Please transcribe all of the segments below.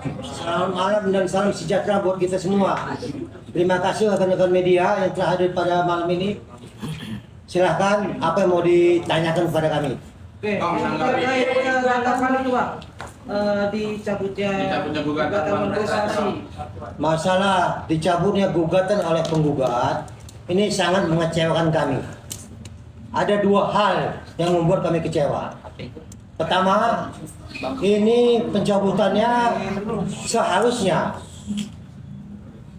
Selamat malam dan salam sejahtera buat kita semua. Terima kasih rekan-rekan media yang telah hadir pada malam ini. Silahkan apa yang mau ditanyakan kepada kami. Oke, tanggapan itu Bang, dicabutnya gugatan prestasi. Masalah dicabutnya gugatan oleh penggugat ini sangat mengecewakan kami. Ada dua hal yang membuat kami kecewa. Pertama, ini pencabutannya seharusnya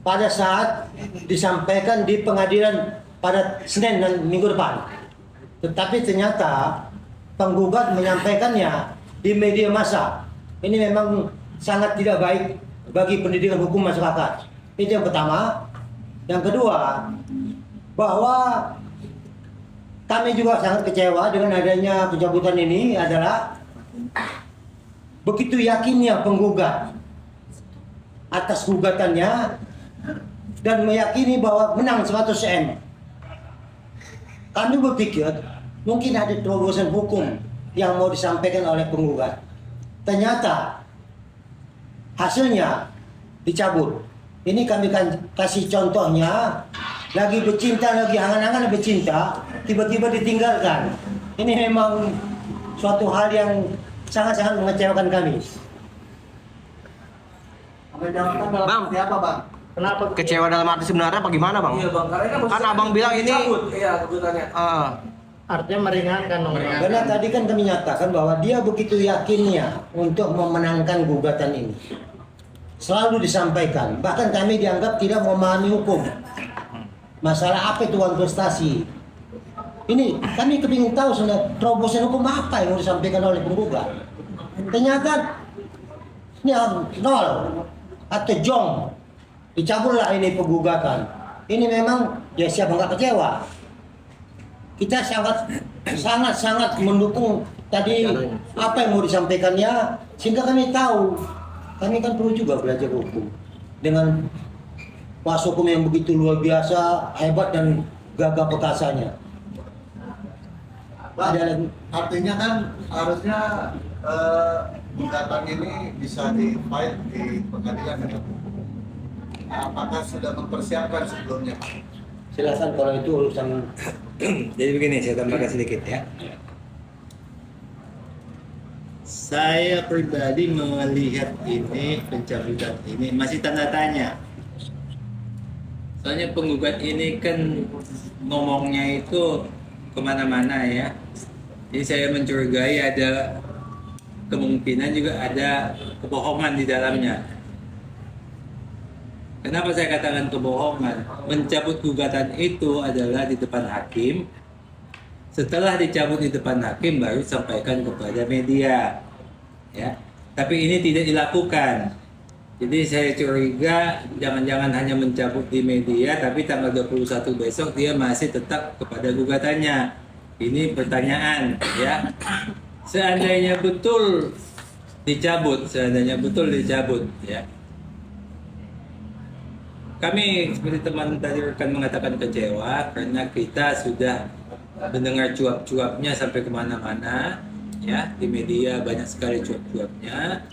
pada saat disampaikan di pengadilan pada Senin dan Minggu depan. Tetapi ternyata penggugat menyampaikannya di media massa. Ini memang sangat tidak baik bagi pendidikan hukum masyarakat. Itu yang pertama. Yang kedua, bahwa kami juga sangat kecewa dengan adanya pencabutan ini adalah begitu yakinnya penggugat atas gugatannya dan meyakini bahwa menang 100 M. Kami berpikir mungkin ada terobosan hukum yang mau disampaikan oleh penggugat. Ternyata hasilnya dicabut. Ini kami kasih contohnya, lagi bercinta, lagi angan-angan bercinta, tiba-tiba ditinggalkan. Ini memang suatu hal yang sangat-sangat mengecewakan kami. Bang, Siapa Bang? kenapa kecewa dalam arti sebenarnya apa gimana bang? Iya Bang, karena Kan abang bilang ini Iya, kebutuhannya. Artinya meringankan dong. Karena tadi kan kami nyatakan bahwa dia begitu yakinnya untuk memenangkan gugatan ini. Selalu disampaikan, bahkan kami dianggap tidak memahami hukum. Masalah apa itu uang prestasi? Ini kami kepingin tahu sebenarnya terobosan hukum apa yang mau disampaikan oleh penggugat. Ternyata ini nol atau jong, dicabutlah ini penggugatan. Ini memang ya siapa nggak kecewa. Kita sangat mendukung tadi apa yang mau disampaikannya, sehingga kami tahu. Kami kan perlu juga belajar hukum dengan kuasa hukum yang begitu luar biasa, hebat dan gagah perkasanya. Artinya kan harusnya gugatan ini bisa di-fight di pengadilan ya. Apakah sudah mempersiapkan sebelumnya? Silakan kalau itu urusan. Jadi begini, saya tambahkan sedikit ya. Saya pribadi melihat ini pencabutan ini masih tanda tanya. Soalnya penggugat ini kan ngomongnya itu kemana-mana ya. Jadi saya mencurigai ada kemungkinan juga ada kebohongan di dalamnya. Kenapa saya katakan kebohongan? Mencabut gugatan itu adalah di depan hakim. Setelah dicabut di depan hakim baru disampaikan kepada media. Ya. Tapi ini tidak dilakukan. Jadi saya curiga jangan-jangan hanya mencabut di media tapi tanggal 21 besok dia masih tetap kepada gugatannya. Ini pertanyaan ya. Seandainya betul dicabut ya. Kami seperti teman tadi rekan mengatakan kecewa karena kita sudah mendengar cuap-cuapnya sampai kemana-mana ya, di media banyak sekali cuap-cuapnya.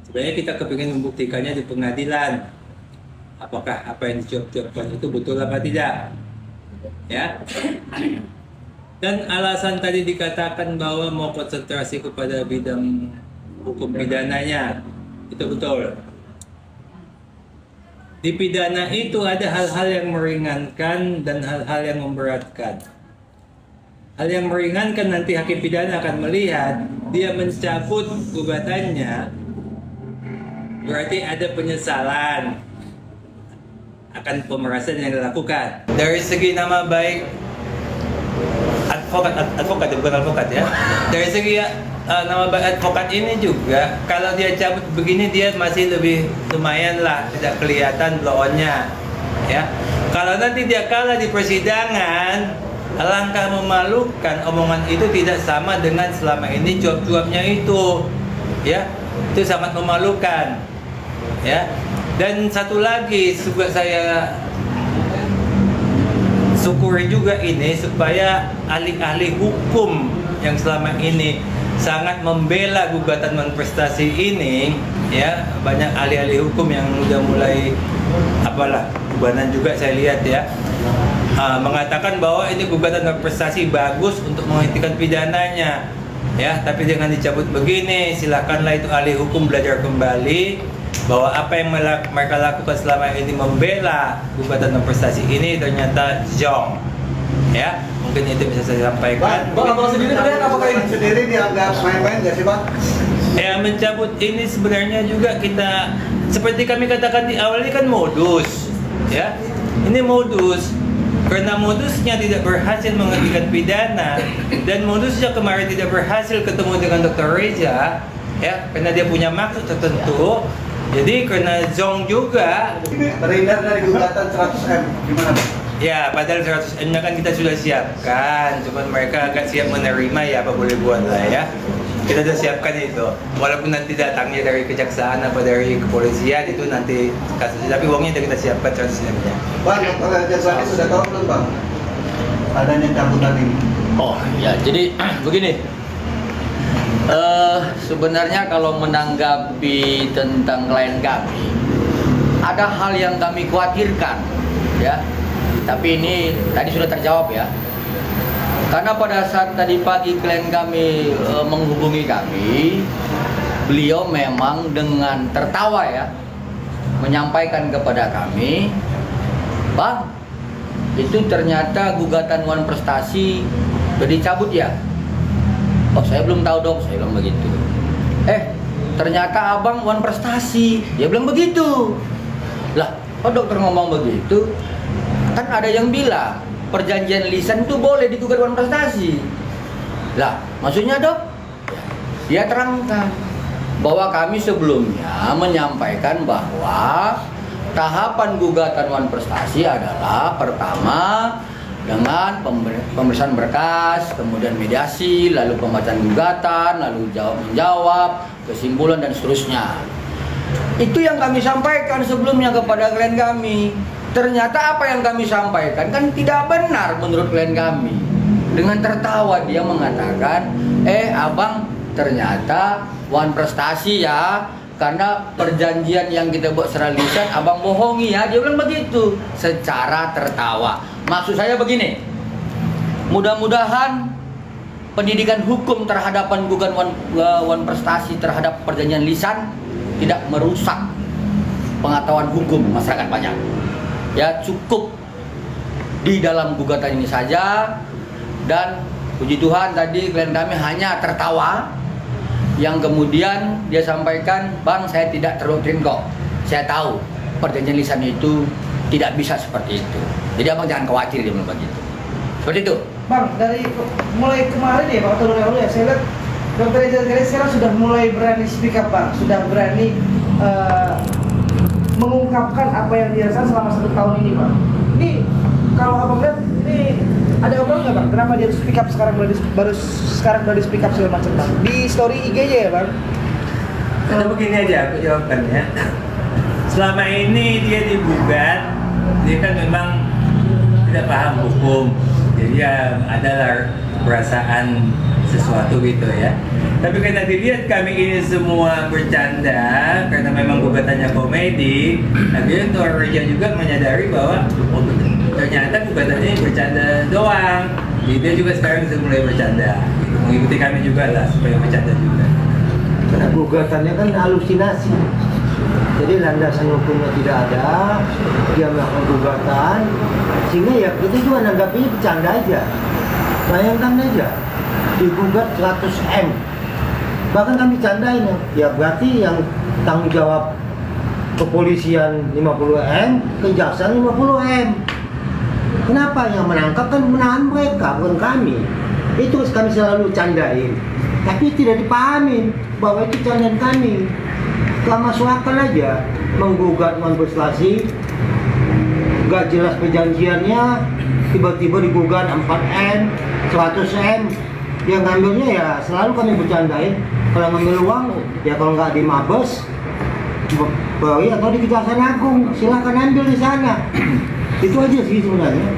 Sebenarnya kita kepingin membuktikannya di pengadilan. Apakah apa yang dicuap-cuapkan itu betul apa tidak? Ya. Dan alasan tadi dikatakan bahwa mau konsentrasi kepada bidang hukum pidananya, itu betul. Di pidana itu ada hal-hal yang meringankan dan hal-hal yang memberatkan. Hal yang meringankan nanti hakim pidana akan melihat dia mencabut gugatannya, berarti ada penyesalan akan pemerasan yang dilakukan. Dari segi nama baik advokat ya. Dari segi nama baik advokat ini juga, kalau dia cabut begini dia masih lebih lumayan lah, tidak kelihatan blow-on-nya. Ya. Kalau nanti dia kalah di persidangan, alangkah memalukan omongan itu tidak sama dengan selama ini cuap-cuapnya itu. Ya, itu sangat memalukan. Ya. Dan satu lagi juga saya syukuri juga ini supaya ahli-ahli hukum yang selama ini sangat membela gugatan non prestasi ini ya banyak ahli-ahli hukum yang udah mulai gugatan juga saya lihat ya, mengatakan bahwa ini gugatan berprestasi bagus untuk menghentikan pidananya ya, tapi dengan dicabut begini silakanlah itu ahli hukum belajar kembali bahwa apa yang mereka lakukan selama ini membela gugatan berprestasi ini ternyata zong ya. Mungkin itu bisa saya sampaikan. Bang, abang sendiri melihat apakah ini sendiri dianggap main-main nggak sih, Bang? Ya, mencabut ini sebenarnya juga kita seperti kami katakan di awal ini kan modus ya. Ini modus. Karena modusnya tidak berhasil menghentikan pidana dan modusnya kemarin tidak berhasil ketemu dengan Dr. Reza ya, karena dia punya maksud tertentu. Jadi karena zong juga Terhindar dari gugatan 100M, gimana, Bang? ya, padahal 100M kan kita sudah siapkan, cuman mereka agak siap menerima ya, apa boleh buat lah ya. Kita sudah siapkan itu, walaupun nanti datangnya dari kejaksaan apa dari kepolisian itu nanti kasusnya, tapi uangnya sudah kita siapkan 100M-nya. Bang, jaksanya sudah tahu belum, Bang? Adanya cabutan ini. Oh ya, jadi begini. Sebenarnya kalau menanggapi tentang klien kami, ada hal yang kami khawatirkan, ya. Tapi ini tadi sudah terjawab ya. Karena pada saat tadi pagi klien kami menghubungi kami, beliau memang dengan tertawa ya menyampaikan kepada kami, Bang, itu ternyata gugatan Wan Prestasi sudah dicabut ya. Oh, saya belum tahu dok, saya bilang begitu. Ternyata abang Wan Prestasi, dia bilang begitu. Lah, kok dokter ngomong begitu? Kan ada yang bilang perjanjian lisan itu boleh digugat Wan Prestasi. Lah, maksudnya dok? Dia terangkan bahwa kami sebelumnya menyampaikan bahwa tahapan gugatan Wan Prestasi adalah pertama dengan pemeriksaan berkas, kemudian mediasi, lalu pembacaan gugatan, lalu jawab-menjawab, kesimpulan dan seterusnya. Itu yang kami sampaikan sebelumnya kepada klien kami. Ternyata apa yang kami sampaikan kan tidak benar menurut klien kami. Dengan tertawa dia mengatakan, abang ternyata Wan Prestasi ya, karena perjanjian yang kita buat secara lisan abang bohongi ya. Dia bilang begitu secara tertawa. Maksud saya begini, mudah-mudahan pendidikan hukum terhadap gugatan Wan Prestasi terhadap perjanjian lisan tidak merusak pengetahuan hukum masyarakat banyak. Ya, cukup di dalam gugatan ini saja. Dan puji Tuhan tadi klien kami hanya tertawa, yang kemudian dia sampaikan, Bang, saya tidak terdoktrin kok, saya tahu perjanjian lisan itu tidak bisa seperti itu, jadi abang jangan khawatir, dia bilang begitu. Seperti itu Bang, dari mulai kemarin ya Pak, tahun lalu ya, saya lihat Dr. Reza sekarang sudah mulai berani speak up Bang, sudah berani mengungkapkan apa yang dirasakan selama 1 tahun ini Bang. Ini kalau abang lihat, ini ada obrolan nggak Bang? Kenapa dia speak up sekarang baru sekarang di speak up segala macam Bang? Di story IG-nya ya Bang? Karena begini aja aku jawabannya. Selama ini dia digugat, dia kan memang tidak paham hukum, jadi ya adalah perasaan sesuatu gitu ya. Tapi karena dilihat kami ini semua bercanda, karena memang gugatannya komedi, akhirnya Dr. Reza juga menyadari bahwa ternyata gugatannya bercanda doang. Jadi dia juga sekarang sudah mulai bercanda, gitu. Mengikuti kami juga lah supaya bercanda juga. Karena gugatannya kan halusinasi, jadi landasan hukumnya tidak ada, dia melakukan gugatan, sehingga ya kita juga nanggapnya bercanda aja. Bayangkan aja, digugat 100M, bahkan kami candain ya, berarti yang tanggung jawab kepolisian 50M, kejaksaan 50M. Kenapa yang menangkap kan menahan mereka, bukan kami. Itu kami selalu candain, tapi tidak dipahami bahwa itu candaan kami. Gak masuk akal aja menggugat Wan Prestasi, gak jelas perjanjiannya, tiba-tiba digugat 4M, 100M. Yang ngambilnya ya selalu kami bercandain, kalau ngambil uang ya kalau nggak di Mabes, Polri atau di Kejaksaan Agung, silakan ambil di sana. Itu aja sih sebenarnya.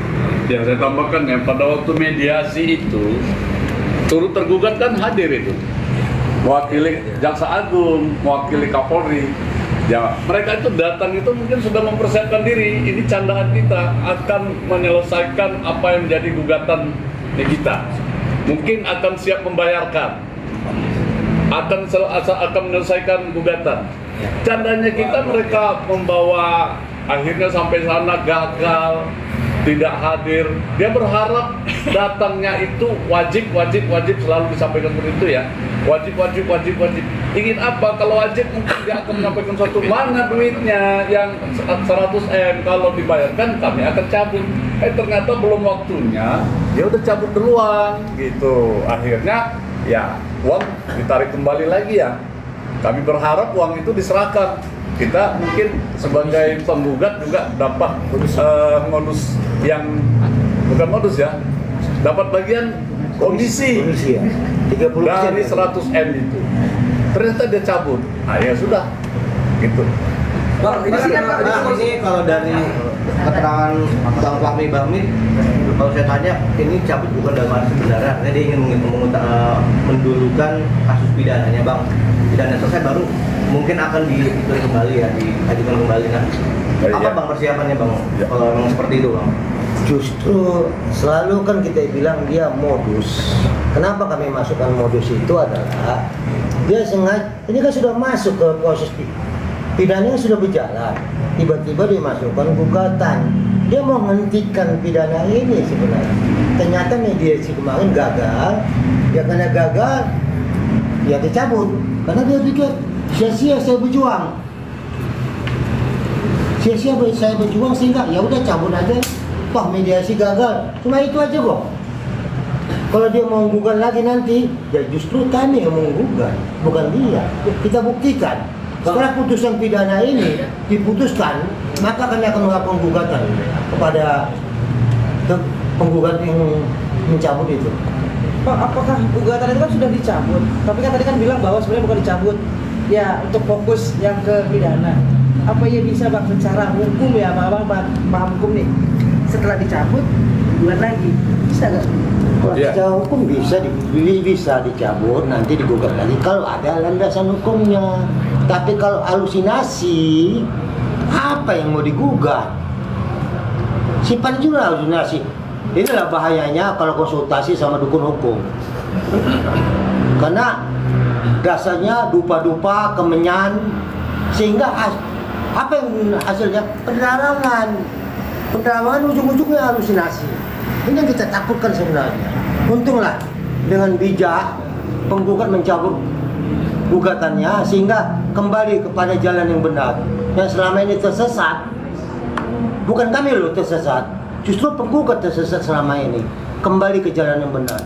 Ya, saya tambahkan ya, pada waktu mediasi itu turut tergugat kan hadir itu. mewakili Jaksa Agung, mewakili Kapolri. Ya, mereka itu datang itu mungkin sudah mempersiapkan diri. Ini candaan kita akan menyelesaikan apa yang menjadi gugatan kita. Mungkin akan siap membayarkan, akan menyelesaikan gugatan. Candanya kita mereka membawa akhirnya sampai sana gagal, tidak hadir. Dia berharap datangnya itu wajib selalu disampaikan seperti itu ya. Wajib. Ingin apa? Kalau wajib mungkin dia akan menyampaikan suatu mana duitnya yang 100 M, kalau dibayarkan kami akan cabut. Ternyata belum waktunya, dia udah cabut duluan gitu. Akhirnya ya uang ditarik kembali lagi ya. Kami berharap uang itu diserahkan. Kita mungkin sebagai penggugat juga dapat modus yang bukan modus ya, dapat bagian komisi ya 30% dari 100 M itu. Ternyata dia cabut. Nah ya sudah gitu. Bang, ini kalau dari keterangan Bang Fahmi, kalau saya tanya, ini cabut bukan dalam arti sebenarnya, dia ingin mendulukan kasus pidananya, Bang. Pidana selesai baru mungkin akan dihitung kembali ya, diajukan kembali. Nah, apa Bang persiapannya Bang? Kalau memang seperti itu Bang? Justru selalu kan kita bilang dia modus. Kenapa kami masukkan modus itu adalah dia sengaja, ini kan sudah masuk ke proses pidananya sudah berjalan, tiba-tiba dia masukkan gugatan. Dia mau menghentikan pidana ini sebenarnya. Ternyata mediasi kemarin gagal. Ya karena gagal, ya dicabut. Karena dia pikir sia-sia saya berjuang. Sia-sia saya berjuang sehingga ya udah cabut aja. Wah mediasi gagal. Cuma itu aja kok. Kalau dia mau gugat lagi nanti, ya justru kami yang menggugat, bukan dia. Kita buktikan. Setelah putusan pidana ini diputuskan, maka kami akan melakukan gugatan kepada penggugat yang mencabut itu. Pak, apakah gugatan itu kan sudah dicabut? Tapi kan tadi kan bilang bahwa sebenarnya bukan dicabut. Ya, untuk fokus yang ke pidana. Apa ya bisa Bang secara hukum ya, Bang paham hukum nih. Setelah dicabut, gugat lagi. Bisa nggak? Kalau secara hukum bisa dicabut, nanti digugat lagi kalau ada landasan hukumnya. Tapi kalau halusinasi, apa yang mau digugat? Simpan juga halusinasi. Inilah bahayanya kalau konsultasi sama dukun hukum. Karena dasarnya dupa-dupa, kemenyan, sehingga apa yang hasilnya? Penerawangan ujung-ujungnya halusinasi. Ini yang kita takutkan sebenarnya. Untunglah dengan bijak penggugat mencabut gugatannya sehingga kembali kepada jalan yang benar. Yang selama ini tersesat, bukan kami loh tersesat, justru penggugat tersesat selama ini. Kembali ke jalan yang benar.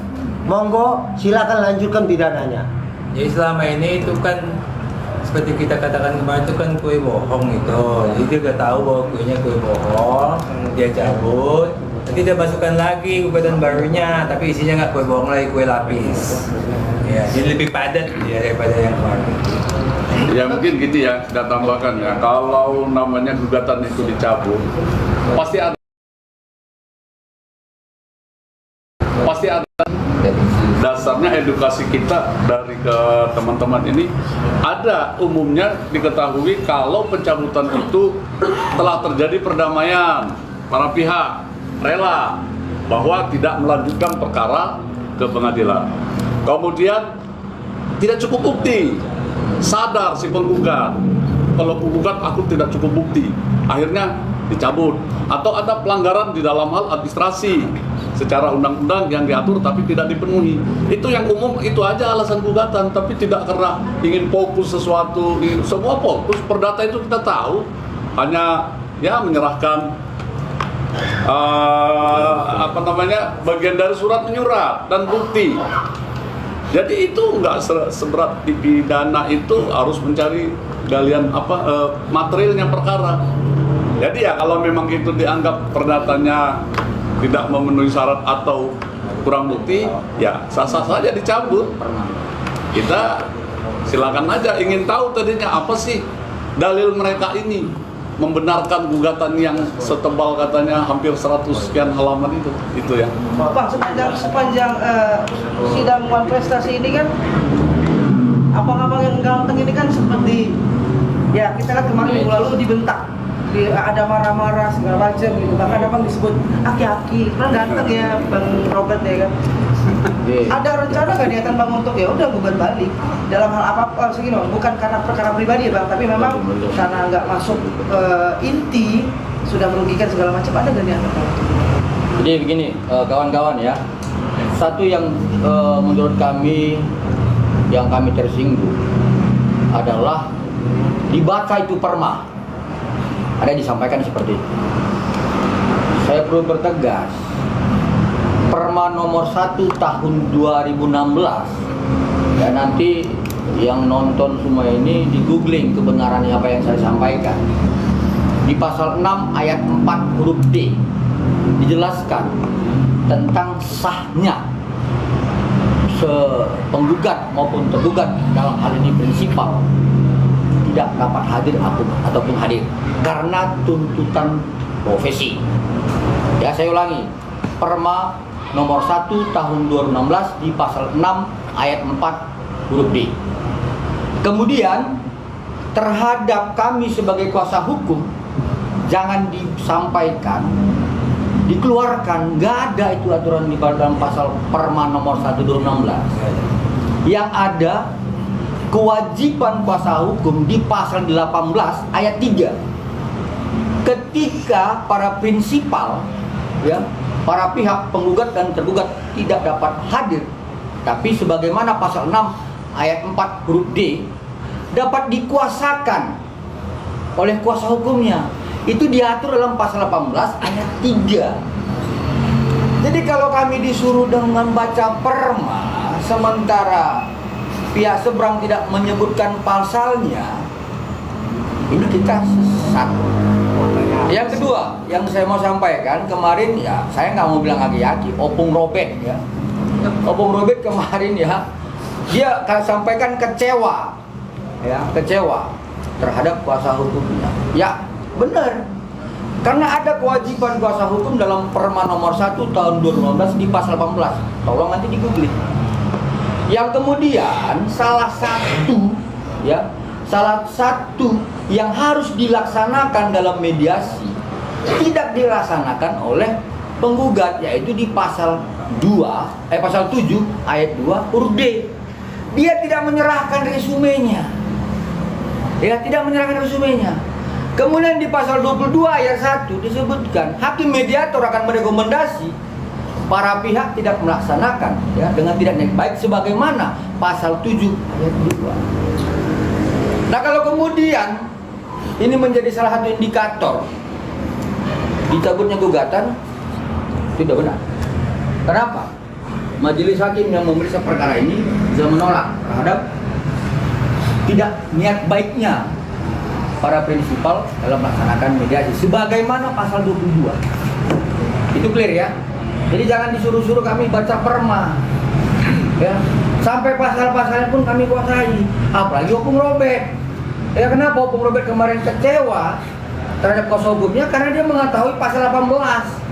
Monggo silakan lanjutkan pidananya. Jadi selama ini itu kan seperti kita katakan kemarin itu kan kue bohong itu. Jadi dia udah tahu bahwa kuenya kue bohong, dia cabut. Nanti dia masukkan lagi gugatan barunya, tapi isinya nggak kue bohong lagi, kue lapis. Ya, jadi lebih padat ya daripada yang kemarin. Ya mungkin gitu ya, kita tambahkan ya. Kalau namanya gugatan itu dicabut, pasti ada dasarnya edukasi kita dari ke teman-teman ini. Ada umumnya diketahui kalau pencabutan itu telah terjadi perdamaian, para pihak rela bahwa tidak melanjutkan perkara ke pengadilan. Kemudian tidak cukup bukti, sadar si penggugat kalau penggugat aku tidak cukup bukti, akhirnya dicabut. Atau ada pelanggaran di dalam hal administrasi secara undang-undang yang diatur tapi tidak dipenuhi. Itu yang umum, itu aja alasan gugatan, tapi tidak karena ingin fokus sesuatu. Semua fokus perdata itu kita tahu hanya ya menyerahkan bagian dari surat menyurat dan bukti. Jadi itu nggak seberat di pidana, itu harus mencari galian materialnya perkara. Jadi ya kalau memang itu dianggap perdatanya tidak memenuhi syarat atau kurang bukti, ya sah-sah saja dicabut. Kita silakan aja, ingin tahu tadinya apa sih dalil mereka ini membenarkan gugatan yang setebal katanya hampir 100 sekian halaman itu ya. Bang, sepanjang sidang kontestasi ini kan abang-abang yang ganteng ini kan seperti ya kita lihat kemarin minggu lalu dibentak. Ada marah-marah segala macam gitu. Bahkan abang disebut aki-aki. Kan ganteng ya Bang Robert ya kan. Ada rencana nggak niatan bang untuk ya udah gugat balik dalam hal apa segini bukan karena perkara pribadi ya bang, tapi memang karena nggak masuk inti sudah merugikan segala macam, ada nggak niatan bang? Jadi begini kawan-kawan ya, satu yang menurut kami yang kami tersinggung adalah dibaca itu perma, ada yang disampaikan seperti itu. Saya perlu bertegas, Perma nomor 1 tahun 2016 ya, nanti yang nonton semua ini di googling kebenarannya apa yang saya sampaikan. Di pasal 6 ayat 4 huruf D dijelaskan tentang sahnya penggugat maupun tergugat, dalam hal ini prinsipal, tidak dapat hadir ataupun hadir karena tuntutan profesi. Ya, saya ulangi, Perma nomor 1 tahun 2016 di pasal 6 ayat 4 huruf D. Kemudian terhadap kami sebagai kuasa hukum jangan disampaikan, dikeluarkan, nggak ada itu aturan di dalam pasal Perma nomor 1 2016. Yang ada kewajiban kuasa hukum di pasal 18 ayat 3. Ketika para prinsipal ya, para pihak penggugat dan tergugat tidak dapat hadir, tapi sebagaimana pasal 6 ayat 4 huruf D dapat dikuasakan oleh kuasa hukumnya. Itu diatur dalam pasal 18 ayat 3. Jadi kalau kami disuruh dengan baca perma sementara pihak seberang tidak menyebutkan pasalnya, ini kita sesat. Yang kedua, yang saya mau sampaikan kemarin ya, saya nggak mau bilang aki-aki, Opung Robert ya. Opung Robert kemarin ya, dia sampaikan kecewa, ya kecewa terhadap kuasa hukumnya. Ya benar, karena ada kewajiban kuasa hukum dalam Perma nomor 1 tahun 2015 di pasal 18. Tolong nanti di googling. Yang kemudian salah satu yang harus dilaksanakan dalam mediasi tidak dilaksanakan oleh penggugat, yaitu di pasal 7 ayat 2 huruf D. Dia tidak menyerahkan resumenya. Kemudian di pasal 22 ayat 1 disebutkan hakim mediator akan merekomendasi para pihak tidak melaksanakan ya dengan tidak baik sebagaimana pasal 7 ayat 2. Nah, kalau kemudian ini menjadi salah satu indikator dicabutnya gugatan, tidak benar. Kenapa? Majelis hakim yang memeriksa perkara ini sudah menolak terhadap tidak niat baiknya para prinsipal dalam melaksanakan mediasi sebagaimana pasal 22. Itu clear ya. Jadi jangan disuruh-suruh kami baca perma. Ya, sampai pasal-pasalnya pun kami kuasai. Apalagi Opung Robert. Ya, kenapa Opung Robert kemarin kecewa terhadap kuasa hukumnya? Karena dia mengetahui pasal 18.